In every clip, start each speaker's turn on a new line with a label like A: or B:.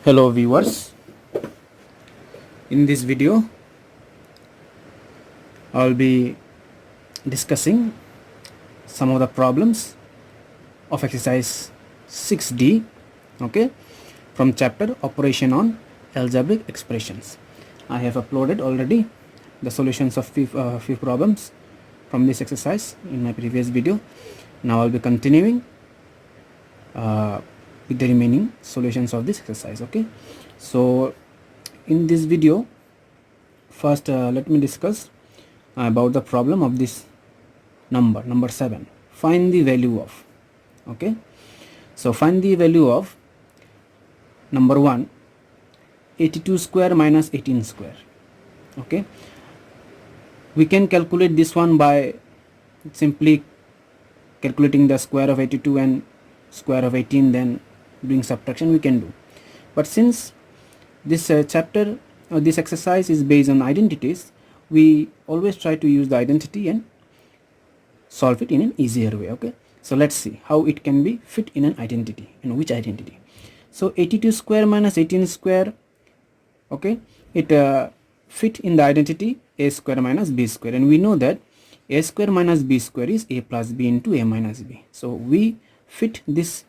A: Hello viewers, in this video I'll be discussing some of the problems of exercise 6D, okay, from chapter Operation on Algebraic Expressions. I have uploaded already the solutions of few problems from this exercise in my previous video. Now I'll be continuing with the remaining solutions of this exercise, okay. So in this video, first let me discuss about the problem of this number 7. Find the value of, okay. So find the value of number 1, 82 square minus 18 square, okay. We can calculate this one by simply calculating the square of 82 and square of 18, then doing subtraction we can do. But since this chapter or this exercise is based on identities, we always try to use the identity and solve it in an easier way, okay. So let's see how it can be fit in an identity, and which identity. So 82 square minus 18 square, okay, it fit in the identity a square minus b square, and we know that a square minus b square is a plus b into a minus b. So we fit this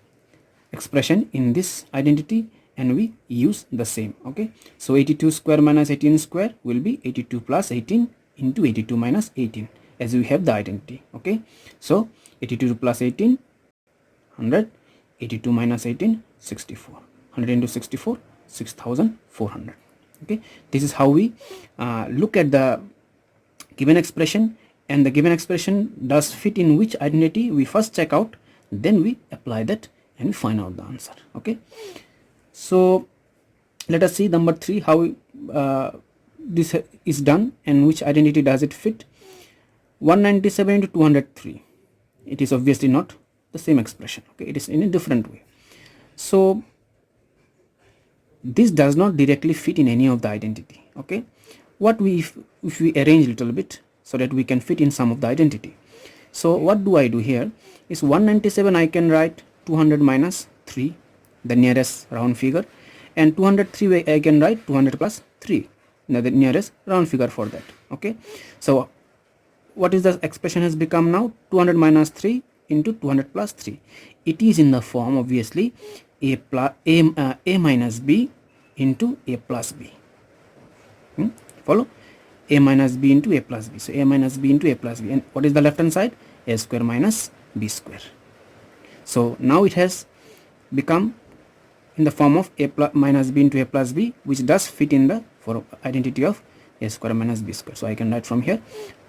A: expression in this identity and we use the same, okay. So 82 square minus 18 square will be 82 plus 18 into 82 minus 18, as we have the identity, okay. So 82 plus 18 100, 82 minus 18 64, 100 into 64 6400, okay. This is how we look at the given expression, and the given expression does fit in which identity we first check out, then we apply that and we find out the answer, okay. So let us see number 3, how this is done and which identity does it fit. 197 into 203, it is obviously not the same expression, okay, it is in a different way. So this does not directly fit in any of the identity, okay. What we if we arrange a little bit so that we can fit in some of the identity. So what do I do here is 197 I can write 200 minus 3, the nearest round figure, and 203 I can write 200 plus 3, the nearest round figure for that, okay. So what is the expression has become now? 200 minus 3 into 200 plus 3. It is in the form obviously a minus b into a plus b. Follow? A minus b into a plus b. So a minus b into a plus b. And what is the left hand side? A square minus b square. So now it has become in the form of a plus minus b into a plus b, which does fit in the for identity of a square minus b square. So I can write from here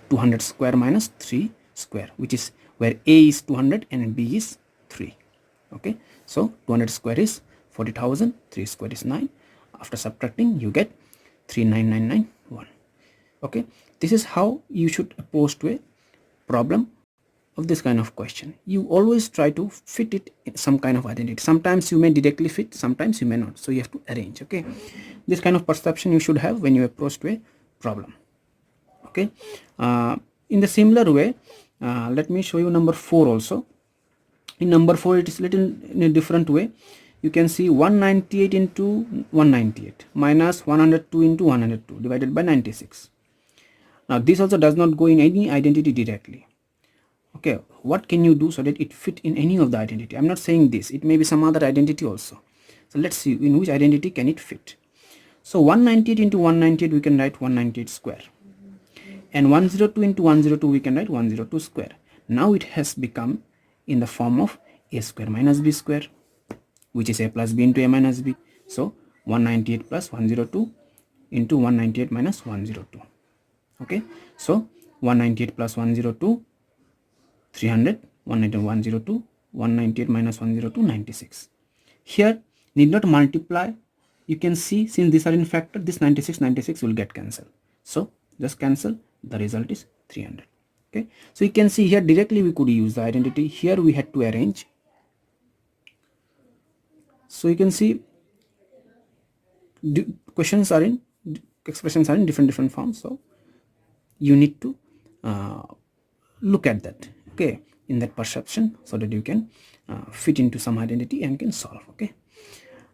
A: 200 square minus 3 square, which is where a is 200 and b is 3, okay. So 200 square is 40,000, 3 square is 9. After subtracting you get 39991, okay. This is how you should approach to a problem of this kind of question. You always try to fit it in some kind of identity. Sometimes you may directly fit, sometimes you may not, so you have to arrange, okay. This kind of perception you should have when you approach to a problem, okay. In the similar way, let me show you number 4 also. In number 4 it is little in a different way. You can see 198 into 198 minus 102 into 102 divided by 96. Now this also does not go in any identity directly, okay. What can you do so that it fit in any of the identity? I'm not saying this, it may be some other identity also. So let's see in which identity can it fit. So 198 into 198 we can write 198 square, and 102 into 102 we can write 102 square. Now it has become in the form of a square minus b square, which is a plus b into a minus b. So 198 plus 102 into 198 minus 102, okay. So 198 plus 102 300, 102 198 minus 102 96. Here need not multiply. You can see since these are in factor, this 96 will get cancelled, so just cancel, the result is 300, okay. So you can see here directly we could use the identity, here we had to arrange. So you can see questions are in expressions are in different forms, so you need to look at that, okay, in that perception, so that you can fit into some identity and can solve, okay.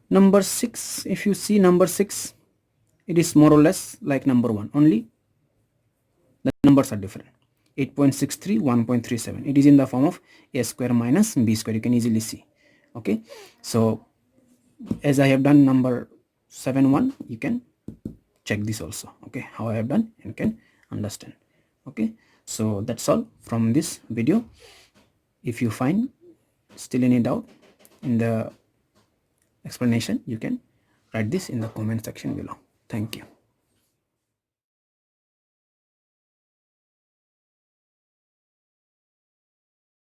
A: Number 6, if you see number 6, it is more or less like number 1, only the numbers are different. 8.63, 1.37. It is in the form of a square minus b square. You can easily see. Okay, so as I have done number 7.1, you can check this also. Okay, how I have done and can understand. Okay, so that's all from this video. If you find still any doubt in the explanation, you can write this in the comment section below. Thank you.